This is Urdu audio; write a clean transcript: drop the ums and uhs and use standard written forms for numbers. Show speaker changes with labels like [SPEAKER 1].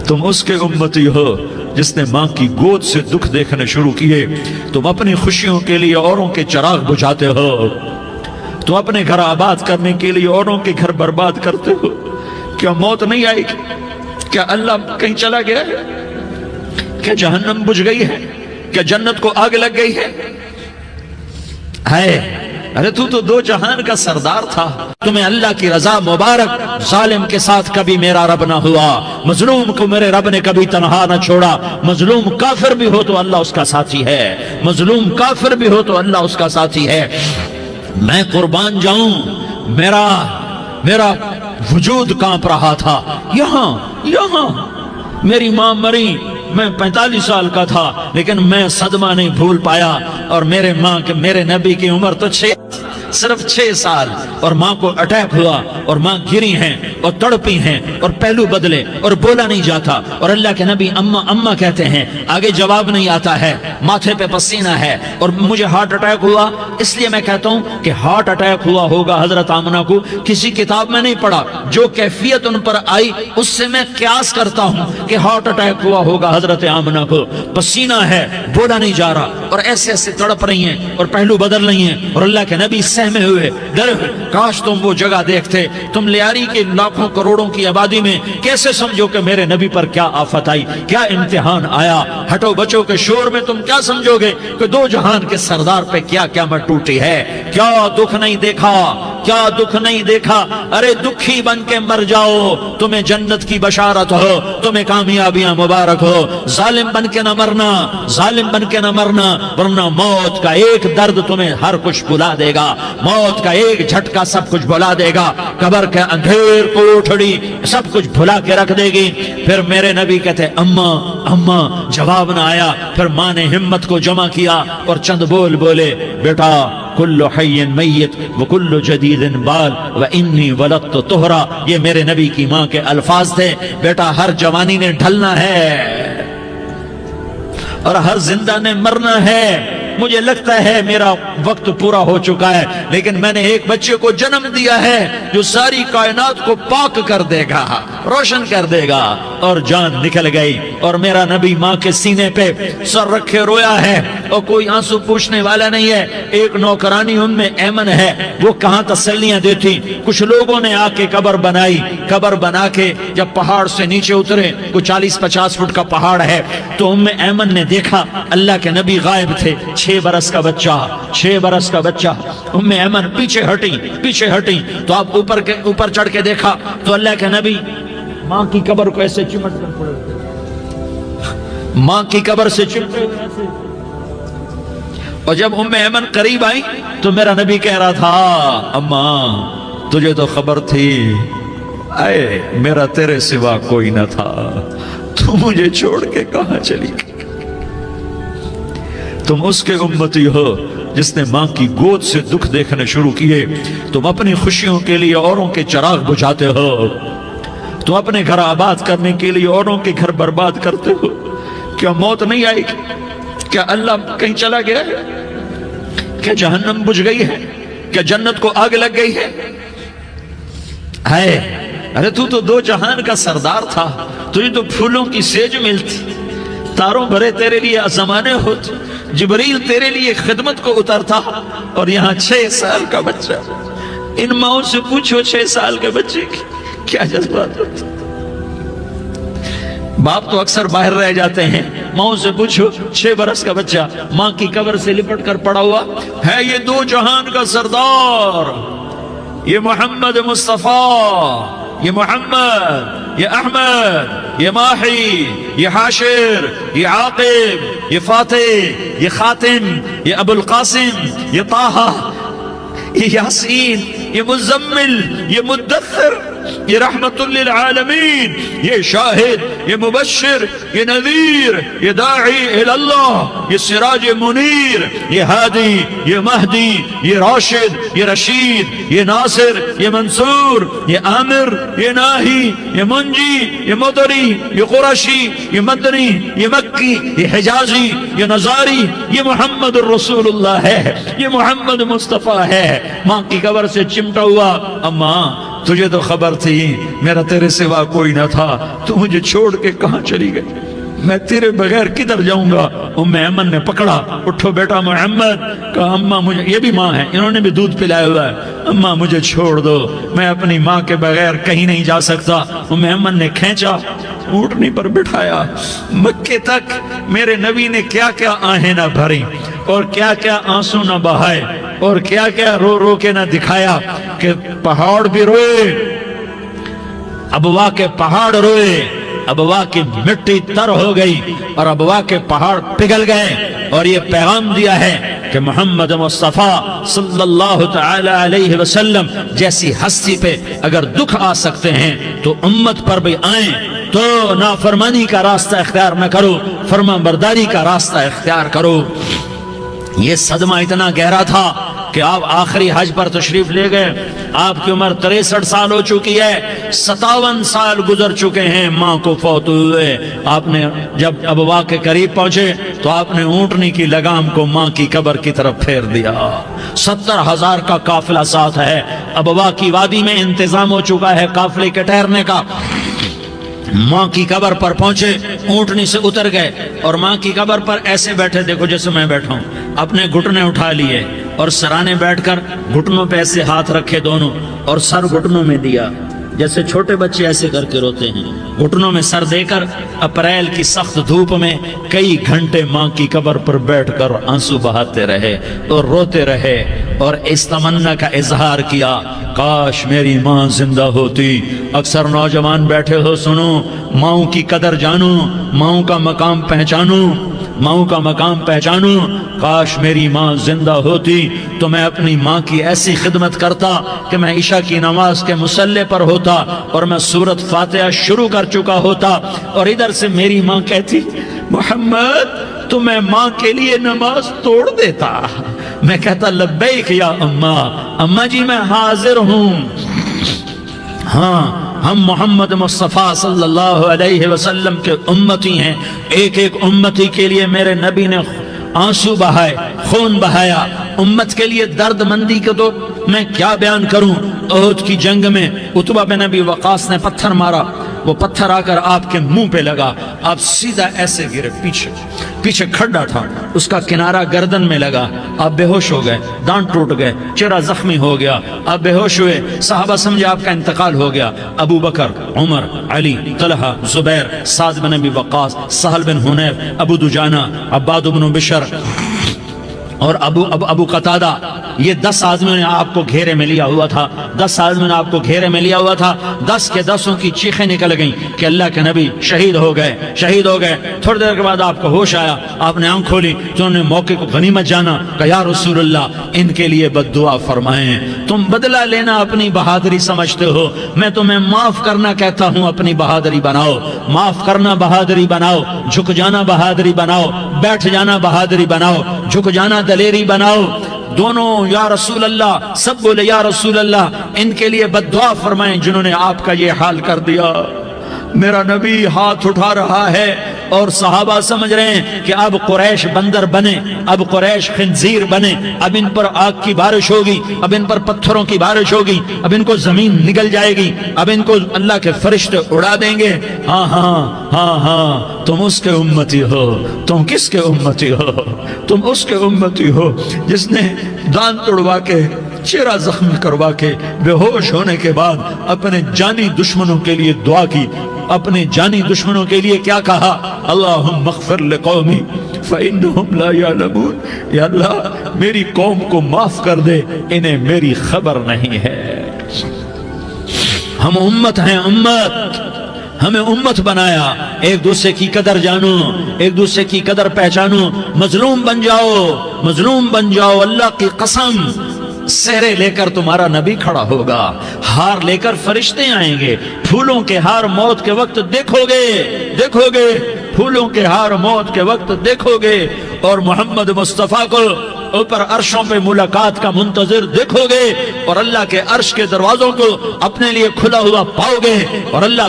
[SPEAKER 1] تم اس کے امتی ہو جس نے ماں کی گود سے دکھ دیکھنے شروع کیے۔ تم اپنی خوشیوں کے لیے اوروں کے چراغ بجھاتے ہو، تم اپنے گھر آباد کرنے کے لیے اوروں کے گھر برباد کرتے ہو۔ کیا موت نہیں آئے گی؟ کیا اللہ کہیں چلا گیا ہے؟ کیا جہنم بجھ گئی ہے؟ کیا جنت کو آگ لگ گئی ہے؟ ارے تو دو جہان کا سردار تھا، تمہیں اللہ کی رضا مبارک۔ ظالم کے ساتھ کبھی میرا رب نہ ہوا، مظلوم کو میرے رب نے کبھی تنہا نہ چھوڑا۔ مظلوم کافر بھی ہو تو اللہ اس کا ساتھی ہے، مظلوم کافر بھی ہو تو اللہ اس کا ساتھی ہے۔ میں قربان جاؤں، میرا وجود کانپ رہا تھا۔ یہاں میری ماں مری، میں 45 سال کا تھا، لیکن میں صدمہ نہیں بھول پایا۔ اور میرے نبی کی عمر تو صرف 6 سال، اور ماں کو اٹیک ہوا، اور ماں گری ہیں اور تڑپی ہیں اور پہلو بدلے اور بولا نہیں جاتا، اور اللہ کے نبی اماں کہتے ہیں، آگے جواب نہیں آتا ہے، ماتھے پہ پسینہ ہے، اور مجھے ہارٹ اٹیک ہوا۔ اس لیے میں کہتا ہوں کہ ہارٹ اٹیک ہوا ہوگا حضرت آمنہ کو، کسی کتاب میں نہیں پڑھا، جو کیفیت ان پر آئی اس سے میں قیاس کرتا ہوں کہ ہارٹ اٹیک ہوا ہوگا حضرت آمنہ کو۔ پسینہ ہے، بولا نہیں جا رہا، اور ایسے تڑپ رہی ہیں اور پہلو بدل رہی ہیں، اور اللہ کے نبی سہمے ہوئے، ڈرے ہوئے۔ کاش تم وہ جگہ دیکھتے، تم لیاری کے لاکھوں کروڑوں کی آبادی میں کیسے سمجھو کہ میرے نبی پر کیا آفت آئی، کیا امتحان آیا۔ ہٹو بچوں کے شور میں تم کیا سمجھو گے کہ دو جہان کے سردار پہ کیا قیامت ٹوٹی ہے۔ کیا دکھ نہیں دیکھا، کیا دکھ نہیں دیکھا۔ ارے دکھی بن کے مر جاؤ، تمہیں جنت کی بشارت ہو، تمہیں کامیابیاں مبارک ہو۔ ظالم بن کے نہ مرنا، ظالم بن کے نہ مرنا، ورنہ موت کا ایک درد تمہیں ہر کچھ بلا دے گا، موت کا ایک جھٹکا سب کچھ بھلا دے گا، قبر کے اندھیر کوٹھڑی سب کچھ بھلا کے رکھ دے گی۔ پھر میرے نبی کہتے اماں، جواب نہ آیا۔ پھر ماں نے ہمت کو جمع کیا اور چند بولے، بیٹا کل حی میت وکل جدید بال وانی ولدت طہرا۔ یہ میرے نبی کی ماں کے الفاظ تھے، بیٹا ہر جوانی نے ڈھلنا ہے اور ہر زندہ نے مرنا ہے۔ مجھے لگتا ہے میرا وقت پورا ہو چکا ہے، لیکن میں نے ایک بچے کو جنم دیا ہے جو ساری کائنات کو پاک کر دے گا، روشن کر دے گا۔ اور جان نکل گئی، اور میرا نبی ماں کے سینے پہ سر رکھے رویا ہے، اور کوئی آنسو پوچھنے والا نہیں ہے۔ ایک نوکرانی ان میں ایمن ہے، وہ کہاں تسلیاں دیتی۔ کچھ لوگوں نے آ کے قبر بنائی، قبر بنا کے جب پہاڑ سے نیچے اترے، کوئی 40-50 فٹ کا پہاڑ ہے، تو ایمن نے دیکھا اللہ کے نبی غائب تھے۔ 6 برس کا بچہ، ایمن پیچھے ہٹی تو آپ اوپر چڑھ کے دیکھا تو اللہ کے نبی ماں کی قبر کو ایسے چمٹ کر پڑے، ماں کی قبر سے چمٹے ہوئے ایسے۔ اور جب ایمن قریب آئی تو میرا نبی کہہ رہا تھا، اماں تجھے تو خبر تھی، اے میرا تیرے سوا کوئی نہ تھا، تو مجھے چھوڑ کے کہاں چلی گئی۔ تم اس کے امتی ہو جس نے ماں کی گود سے دکھ دیکھنے شروع کیے۔ تم اپنی خوشیوں کے لیے اوروں کے چراغ بجھاتے ہو، تم اپنے گھر آباد کرنے کے لیے اوروں کے گھر برباد کرتے ہو۔ کیا موت نہیں آئے گی؟ کیا اللہ کہیں چلا گیا ہے؟ کیا جہنم بجھ گئی ہے؟ کیا جنت کو آگ لگ گئی ہے؟ ارے تو دو جہان کا سردار تھا، تجھے تو پھولوں کی سیج ملتی، تاروں بھرے تیرے لیے زمانے ہوتے، جبریل تیرے لیے خدمت کو اترتا، اور یہاں 6 سال کا بچہ۔ ان ماؤں سے پوچھو 6 سال کے بچے کی کیا جذبات ہوتے۔ باپ تو اکثر باہر رہ جاتے ہیں، ماؤں سے پوچھو 6 برس کا بچہ ماں کی قبر سے لپٹ کر پڑا ہوا ہے۔ یہ دو جہان کا سردار، یہ محمد مصطفیٰ، یہ محمد، یہ احمد، یہ ماہی، یہ حاشر، یہ عاقب، یہ فاتح، یہ خاتم، یہ ابو القاسم، یہ طٰہٰ، یہ یاسین، یہ مزمل، یہ مدثر، یہ رحمت للعالمین، یہ شاہد، یہ مبشر، یہ نذیر، یہ داعی اللہ، یہ سراج منیر، یہ ہادی، یہ مہدی، یہ راشد، یہ رشید، یہ ناصر، یہ منصور، یہ عامر، یہ ناہی، یہ منجی، یہ مدری، یہ قرشی، یہ مدنی، یہ مکی، یہ حجازی، یہ نظاری، یہ محمد الرسول اللہ ہے، یہ محمد مصطفیٰ ہے۔ ماں کی قبر سے چمٹا ہوا، اماں تجھے تو خبر تھی میرا تیرے سوا کوئی نہ تھا، تو مجھے چھوڑ کے کہاں چلی گئی؟ میں تیرے بغیر کدھر جاؤں گا؟ ام ایمن نے پکڑا، اٹھو بیٹا محمد، کہا اماں مجھے، یہ بھی ماں ہے، انہوں نے بھی دودھ پلایا ہوا ہے، اماں مجھے چھوڑ دو، میں اپنی ماں کے بغیر کہیں نہیں جا سکتا۔ ام ایمن نے کھینچا، اونٹنی پر بٹھایا، مکے تک میرے نبی نے کیا کیا آہیں نہ بھری اور کیا کیا آنسو نہ بہائے اور کیا کیا رو رو کے نہ دکھایا کہ پہاڑ بھی روئے، ابوا کے پہاڑ روئے، ابوا کی مٹی تر ہو گئی اور ابوا کے پہاڑ پگھل گئے۔ اور یہ پیغام دیا ہے کہ محمد مصطفیٰ صلی اللہ تعالی علیہ وسلم جیسی ہستی پہ اگر دکھ آ سکتے ہیں تو امت پر بھی آئیں، تو نافرمانی کا راستہ اختیار نہ کرو، فرما برداری کا راستہ اختیار کرو۔ یہ صدمہ اتنا گہرا تھا کہ آپ آخری حج پر تشریف لے گئے، آپ کی عمر 63 سال ہو چکی ہے، 57 سال گزر چکے ہیں ماں کو فوت ہوئے۔ آپ نے جب ابوا کے قریب پہنچے تو آپ نے اونٹنی کی لگام کو ماں کی قبر کی طرف پھیر دیا۔ 70,000 کا قافلہ ساتھ ہے، ابوا کی وادی میں انتظام ہو چکا ہے قافلے کے ٹھہرنے کا۔ ماں کی قبر پر پہنچے، اونٹنی سے اتر گئے اور ماں کی قبر پر ایسے بیٹھے، دیکھو جیسے میں بیٹھا ہوں، اپنے گھٹنے اٹھا لیے اور سرانے بیٹھ کر گھٹنوں پہ ایسے ہاتھ رکھے دونوں اور سر گھٹنوں میں دیا، جیسے چھوٹے بچے ایسے کر کے روتے ہیں، گھٹنوں میں سر دے کر اپریل کی سخت دھوپ میں کئی گھنٹے ماں کی قبر پر بیٹھ کر آنسو بہاتے رہے اور روتے رہے اور اس تمنا کا اظہار کیا، کاش میری ماں زندہ ہوتی۔ اکثر نوجوان بیٹھے ہو، سنو، ماؤں کی قدر جانو، ماؤں کا مقام پہچانو، ماؤں کا مقام پہچانو۔ کاش میری ماں زندہ ہوتی تو میں اپنی ماں کی ایسی خدمت کرتا کہ میں عشاء کی نماز کے مصلی پر ہوتا اور میں سورۃ فاتحہ شروع کر چکا ہوتا اور ادھر سے میری ماں کہتی محمد تو میں ماں کے لیے نماز توڑ دیتا، میں کہتا لبیک یا اماں، اماں جی میں حاضر ہوں۔ ہاں، ہم محمد مصطفیٰ صلی اللہ علیہ وسلم کے امتی ہیں، ایک ایک امتی کے لیے میرے نبی نے آنسو بہائے، خون بہایا، امت کے لیے درد مندی کو تو میں کیا بیان کروں۔ احد کی جنگ میں عتبہ بن ابی وقاص نے پتھر مارا، وہ پتھر آ کر آپ کے منہ پہ لگا، آپ سیدھا ایسے گرے، پیچھے کھڈا تھا، اس کا کنارہ گردن میں لگا، آپ بے ہوش ہو گئے، دانت ٹوٹ گئے، چہرہ زخمی ہو گیا، آپ بے ہوش ہوئے، صحابہ سمجھے آپ کا انتقال ہو گیا۔ ابو بکر، عمر، علی، طلحہ، زبیر، سعد بن ابی وقاص، سہل بن حنیف، ابو دجانہ، عباد بن بشر اور ابو قتادہ، یہ 10 آدمیوں نے آپ کو گھیرے میں لیا ہوا تھا، 10 آدمیوں نے آپ کو گھیرے میں لیا ہوا تھا، 10 کے 10 کی چیخیں نکل گئیں کہ اللہ کے نبی شہید ہو گئے، شہید ہو گئے۔ تھوڑی دیر کے بعد آپ کو ہوش آیا، آپ نے آنکھ کھولی تو انہوں نے موقع کو غنیمت جانا کہ یا رسول اللہ ان کے لیے بد دعا فرمائیں، تم بدلہ لینا اپنی بہادری سمجھتے ہو، میں تمہیں معاف کرنا کہتا ہوں، اپنی بہادری بناؤ، معاف کرنا بہادری بناؤ، جھک جانا بہادری بناؤ، بیٹھ جانا بہادری بناؤ، جھک جانا دلیری بناؤ۔ دونوں یا رسول اللہ، سب بولے یا رسول اللہ، ان کے لیے بد دعا فرمائیں جنہوں نے آپ کا یہ حال کر دیا۔ میرا نبی ہاتھ اٹھا رہا ہے اور صحابہ سمجھ رہے ہیں کہ اب قریش بندر بنے، اب قریش خنزیر بنے، اب ان پر آگ کی بارش ہوگی، اب ان پر پتھروں کی بارش ہوگی، اب ان کو زمین نگل جائے گی، اب ان کو اللہ کے فرشتے اڑا دیں گے۔ ہاں ہاں ہاں ہاں، تم اس کے امتی ہو۔ تم کس کے امتی ہو؟ تم اس کے امتی ہو جس نے دانت توڑوا کے، چہرہ زخمی کروا کے، بے ہوش ہونے کے بعد اپنے جانی دشمنوں کے لیے دعا کی، اپنے جانی دشمنوں کے لیے کیا کہا؟ اللہم اغفر لقومی فإنہم لا یعلمون، یا اللہ میری قوم کو معاف کر دے، انہیں میری خبر نہیں ہے۔ ہم امت ہیں، امت، ہمیں امت بنایا، ایک دوسرے کی قدر جانو، ایک دوسرے کی قدر پہچانو، مظلوم بن جاؤ، مظلوم بن جاؤ، اللہ کی قسم سہرے لے کر تمہارا نبی کھڑا ہوگا، ہار لے کر فرشتے آئیں گے، پھولوں کے ہار موت کے وقت دیکھو گے، دیکھو گے، پھولوں کے ہار موت کے وقت دیکھو گے، اور محمد مصطفیٰ کو اوپر عرشوں پہ ملاقات کا منتظر دیکھو گے، اور اللہ کے عرش کے دروازوں کو اپنے لیے کھلا ہوا پاؤ گے، اور اللہ